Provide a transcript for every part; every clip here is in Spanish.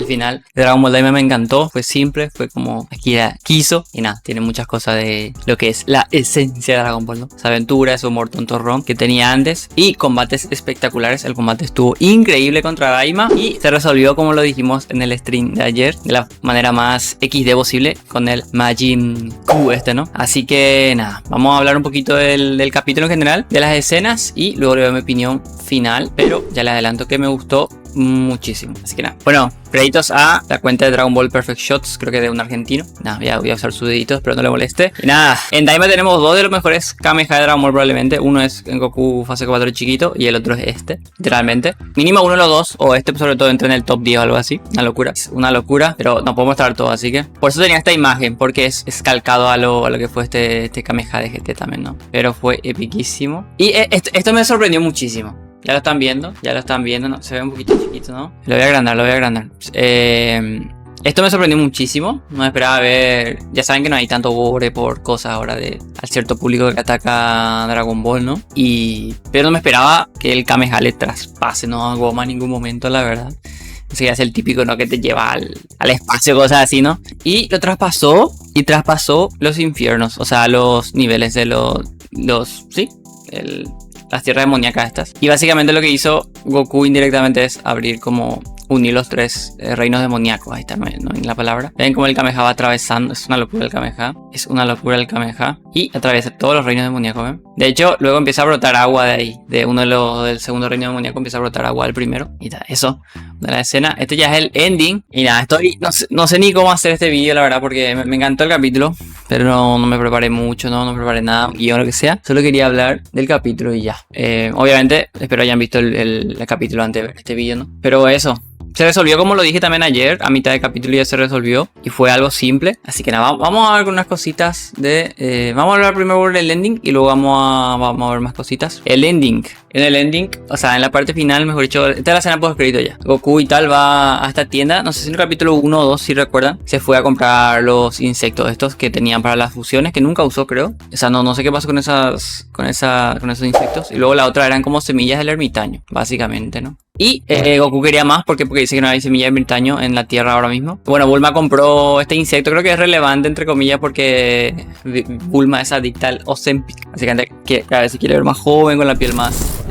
final de Dragon Ball Daima me encantó. Fue simple, fue como Akira quiso. Y nada, tiene muchas cosas de lo que es la esencia de Dragon Ball, ¿no? Esa aventura, ese humor tontorrón que tenía antes. Y combates espectaculares. El combate estuvo increíble contra Daima. Y se resolvió, como lo dijimos en el stream de ayer, de la manera más XD posible, con el Majin Q ¿no? Así que nada, vamos a hablar un poquito del capítulo en general, de las escenas, y luego le doy mi opinión final. Pero ya les adelanto que me gustó muchísimo. Así que nada, bueno, créditos a la cuenta de Dragon Ball Perfect Shots, creo que de un argentino. Nada, voy a usar sus deditos, pero no le moleste. Y nada, en Daima tenemos dos de los mejores Kamehameha de Dragon Ball probablemente. Uno es en Goku fase 4 chiquito y el otro es este, literalmente. Mínimo uno de los dos, o este sobre todo entra en el top 10 o algo así. Una locura, es una locura, pero no puedo mostrar todo, así que por eso tenía esta imagen, porque es calcado a lo que fue este Kamehameha de GT también, ¿no? Pero fue epiquísimo. Y esto me sorprendió muchísimo. Ya lo están viendo, ¿no? Se ve un poquito chiquito, ¿no? Lo voy a agrandar. Esto me sorprendió muchísimo. No me esperaba ver. Ya saben que no hay tanto gore por cosas ahora al cierto público que ataca Dragon Ball, ¿no? Pero no me esperaba que el Kamehameha le traspase, ¿no? A Goma en ningún momento, la verdad. Ese ya es el típico, ¿no? Que te lleva al espacio, cosas así, ¿no? Y lo traspasó. Y traspasó los infiernos. O sea, los niveles de ¿sí? Las tierras demoníacas estas. Y básicamente lo que hizo Goku indirectamente es abrir como unir los tres reinos demoníacos. Ahí está, no en la palabra. Ven como el Kamehameha va atravesando. Es una locura el Kamehameha. Y atraviesa todos los reinos demoníacos, ¿ven? De hecho, luego empieza a brotar agua de ahí. De uno del segundo reino demoníaco empieza a brotar agua del primero. Y está, eso. De la escena. Este ya es el ending. Y nada, no sé ni cómo hacer este vídeo, la verdad, porque me encantó el capítulo. Pero no me preparé mucho, no me preparé nada, guión o lo que sea. Solo quería hablar del capítulo y ya. Obviamente, espero hayan visto el capítulo antes de ver este vídeo, ¿no? Pero eso. Se resolvió como lo dije también ayer, a mitad de capítulo ya se resolvió y fue algo simple. Así que nada, vamos a ver algunas cositas vamos a hablar primero del ending y luego vamos a ver más cositas. El ending. En el ending, o sea, en la parte final, mejor dicho, esta es la escena post crédito ya. Goku y tal va a esta tienda, no sé si en el capítulo 1 o 2, si recuerdan. Se fue a comprar los insectos estos que tenían para las fusiones, que nunca usó, creo. O sea, no sé qué pasó con esos insectos. Y luego la otra eran como semillas del ermitaño, básicamente, ¿no? Y Goku quería más porque dice que no hay semilla de ermitaño en la tierra ahora mismo. Bueno, Bulma compró este insecto, creo que es relevante entre comillas porque Bulma es adicta al Ozempic. Básicamente que cada vez se quiere ver más joven, con la piel más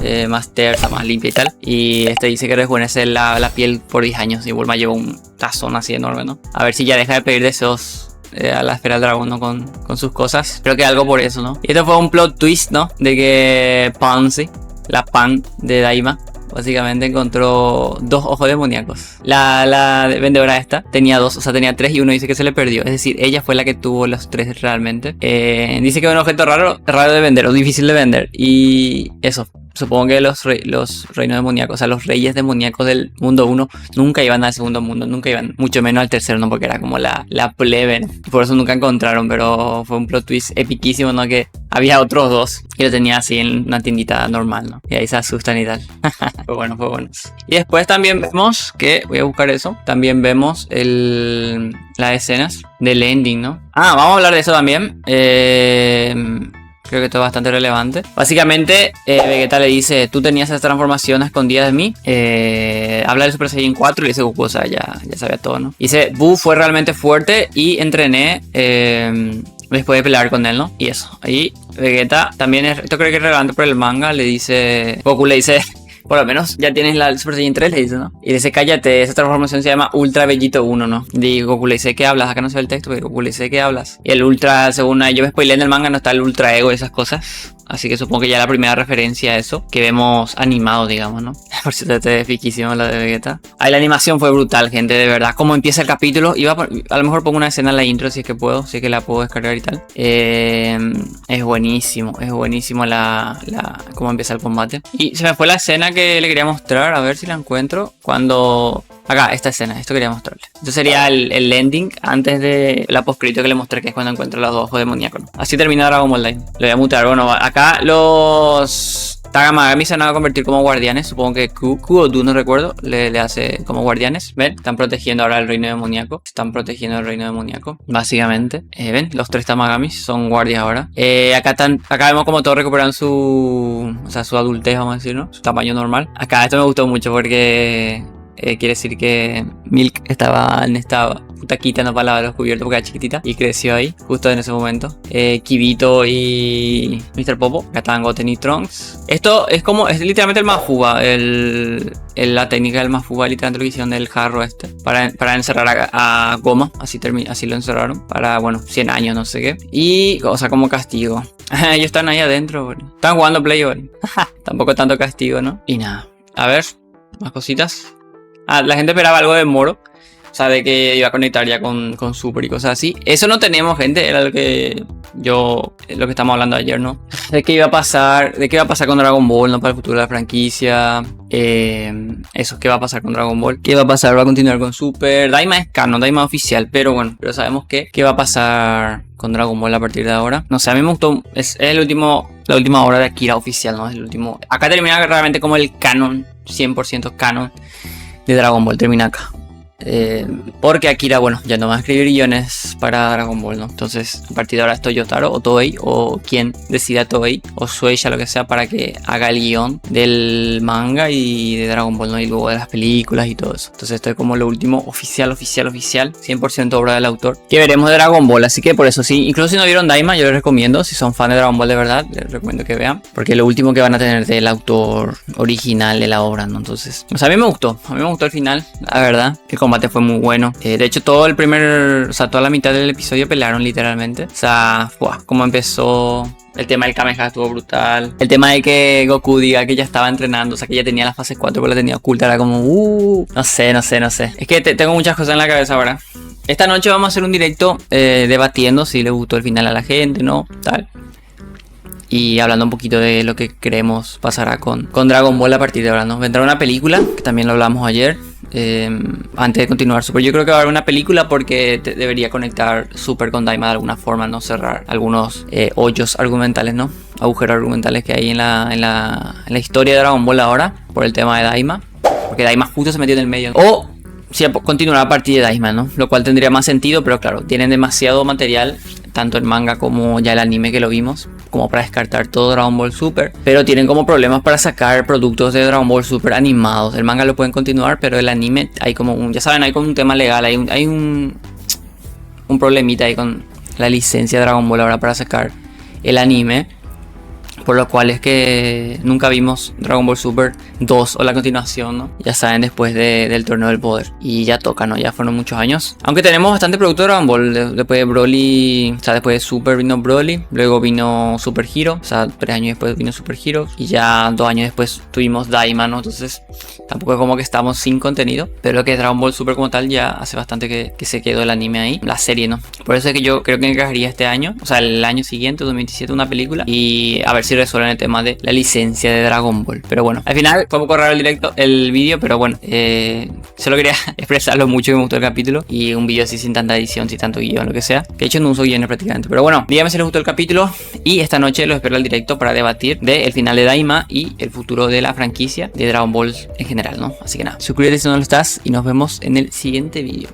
tersa, más limpia y tal. Y este dice que rejuvenece la piel por 10 años y Bulma lleva un tazón así enorme, ¿no? A ver si ya deja de pedir deseos a la esfera del dragón, ¿no? Con sus cosas. Creo que algo por eso, ¿no? Y esto fue un plot twist, ¿no? De que Pansy, la Pan de Daima, básicamente encontró dos ojos demoníacos. La vendedora esta tenía dos, o sea, tenía tres y uno dice que se le perdió. Es decir, ella fue la que tuvo los tres realmente. Dice que es un objeto raro de vender o difícil de vender. Y eso. Supongo que los reinos demoníacos, o sea, los reyes demoníacos del mundo 1 nunca iban al segundo mundo, nunca iban, mucho menos al tercero, ¿no? Porque era como la plebe, ¿no? Y por eso nunca encontraron, pero fue un plot twist epiquísimo, ¿no? Que había otros dos y lo tenía así en una tiendita normal, ¿no? Y ahí se asustan y tal. Fue bueno. Y después también vemos que, voy a buscar eso, también vemos las escenas del ending, ¿no? Vamos a hablar de eso también. Creo que esto es bastante relevante. Básicamente, Vegeta le dice: tú tenías esa transformación escondida de mí. Habla del Super Saiyan 4 y le dice Goku, o sea, ya sabía todo, ¿no? Dice: Buu fue realmente fuerte y entrené después de pelear con él, ¿no? Y eso. Y Vegeta también, esto creo que es relevante por el manga, le dice... Goku le dice... Por lo menos ya tienes el Super Saiyan 3, le dice, ¿no? Y le dice, cállate, esa transformación se llama Ultra Bellito 1, ¿no? Y Goku le dice, ¿qué hablas? Acá no se ve el texto, pero Goku le dice, ¿qué hablas? Y el Ultra, según yo me spoileé en el manga, no está el Ultra Ego y esas cosas. Así que supongo que ya la primera referencia a eso que vemos animado, digamos, ¿no? Por cierto, este es fiquísimo la de Vegeta. Ahí la animación fue brutal, gente, de verdad. Como empieza el capítulo, a lo mejor pongo una escena en la intro si es que puedo, si es que la puedo descargar y tal. Es buenísimo cómo empieza el combate. Y se me fue la escena que le quería mostrar, a ver si la encuentro. Cuando... Acá, esta escena, esto quería mostrarle. Esto sería el ending antes de la postcrédito que le mostré, que es cuando encuentra los dos ojos demoníacos, ¿no? Así termina Dragon Ball Line. Lo voy a mutar. Bueno, acá los Tagamagami se van a convertir como guardianes. Supongo que Q o Du, no recuerdo, le hace como guardianes. ¿Ven? Están protegiendo ahora el reino demoníaco. Básicamente. ¿Ven? Los tres Tamagamis son guardias ahora. Acá vemos como todos recuperan su adultez, vamos a decir, ¿no? Su tamaño normal. Acá esto me gustó mucho porque... quiere decir que Milk estaba en esta butaquita, no para los cubiertos porque era chiquitita y creció ahí, justo en ese momento. Kibito y Mr. Popo, acá estaban Goten y Trunks. Esto es literalmente el Mafuba, la técnica del Mafuba, literalmente lo que hicieron del jarro este, para encerrar a Goma, así lo encerraron, para, bueno, 100 años, no sé qué. Y, o sea, como castigo. Ellos están ahí adentro, bro. Están jugando Play, bro. Tampoco tanto castigo, ¿no? Y nada. A ver, más cositas. La gente esperaba algo de Moro. O sea, de que iba a conectar ya con Super y cosas así. Eso no tenemos, gente. Era lo que estamos hablando ayer, ¿no? De qué iba a pasar con Dragon Ball, ¿no? Para el futuro de la franquicia. Eso, qué va a pasar con Dragon Ball. ¿Qué va a pasar? Va a continuar con Super. Daima es canon, Daima oficial. Pero bueno, sabemos qué va a pasar con Dragon Ball a partir de ahora. No sé, a mí me gustó. Es la última obra de Akira oficial, ¿no? Es el último. Acá termina realmente como el canon, 100% canon de Dragon Ball. Termina acá. Porque Akira, bueno, ya no va a escribir guiones para Dragon Ball, ¿no? Entonces, a partir de ahora es Toyotaro o Toei, o quien decida, Toei o Shueisha, lo que sea, para que haga el guión del manga y de Dragon Ball, ¿no? Y luego de las películas y todo eso. Entonces, esto es como lo último oficial, 100% obra del autor que veremos de Dragon Ball. Así que por eso, sí, incluso si no vieron Daima, yo les recomiendo, si son fan de Dragon Ball de verdad, les recomiendo que vean, porque es lo último que van a tener del autor original de la obra, ¿no? Entonces, o sea, a mí me gustó el final, la verdad. El combate fue muy bueno. De hecho, toda la mitad del episodio pelearon literalmente. O sea, como empezó. El tema del Kamehameha estuvo brutal. El tema de que Goku diga que ya estaba entrenando, o sea, que ya tenía la fase 4 pero la tenía oculta, era como no sé. Es que tengo muchas cosas en la cabeza ahora. Esta noche vamos a hacer un directo debatiendo si le gustó el final a la gente, ¿no? Tal. Y hablando un poquito de lo que creemos pasará con Dragon Ball a partir de ahora, ¿no? Vendrá una película, que también lo hablamos ayer. Antes de continuar Super, yo creo que va a haber una película porque debería conectar Super con Daima de alguna forma, no cerrar algunos hoyos argumentales, ¿no? Agujeros argumentales que hay en la historia de Dragon Ball ahora por el tema de Daima, porque Daima justo se metió en el medio. O si continuará a partir de Daima, ¿no? Lo cual tendría más sentido, pero claro, tienen demasiado material, tanto el manga como ya el anime que lo vimos, como para descartar todo Dragon Ball Super. Pero tienen como problemas para sacar productos de Dragon Ball Super animados. El manga lo pueden continuar, pero el anime hay como ya saben, hay como un tema legal, hay un problemita ahí con la licencia de Dragon Ball ahora para sacar el anime. Por lo cual es que nunca vimos Dragon Ball Super 2 o la continuación, ¿no? Ya saben, después del Torneo del Poder. Y ya toca, ¿no? Ya fueron muchos años. Aunque tenemos bastante producto de Dragon Ball. Después de Broly, o sea, después de Super vino Broly. Luego vino Super Hero. O sea, 3 años después vino Super Hero. Y ya 2 años después tuvimos Daima, ¿no? Entonces, tampoco es como que estamos sin contenido. Pero lo que es Dragon Ball Super como tal, ya hace bastante que se quedó el anime ahí. La serie, ¿no? Por eso es que yo creo que encajaría este año. O sea, el año siguiente, 2027, una película. Y a ver si resuelven el tema de la licencia de Dragon Ball. Pero bueno, al final fue un poco raro el vídeo, pero bueno, solo quería expresar lo mucho que me gustó el capítulo. Y un vídeo así sin tanta edición, sin tanto guión, lo que sea. Que de hecho no uso guiones prácticamente. Pero bueno, díganme si les gustó el capítulo. Y esta noche los espero al directo para debatir del final de Daima y el futuro de la franquicia de Dragon Ball en general, ¿no? Así que nada, suscríbete si no lo estás y nos vemos en el siguiente vídeo.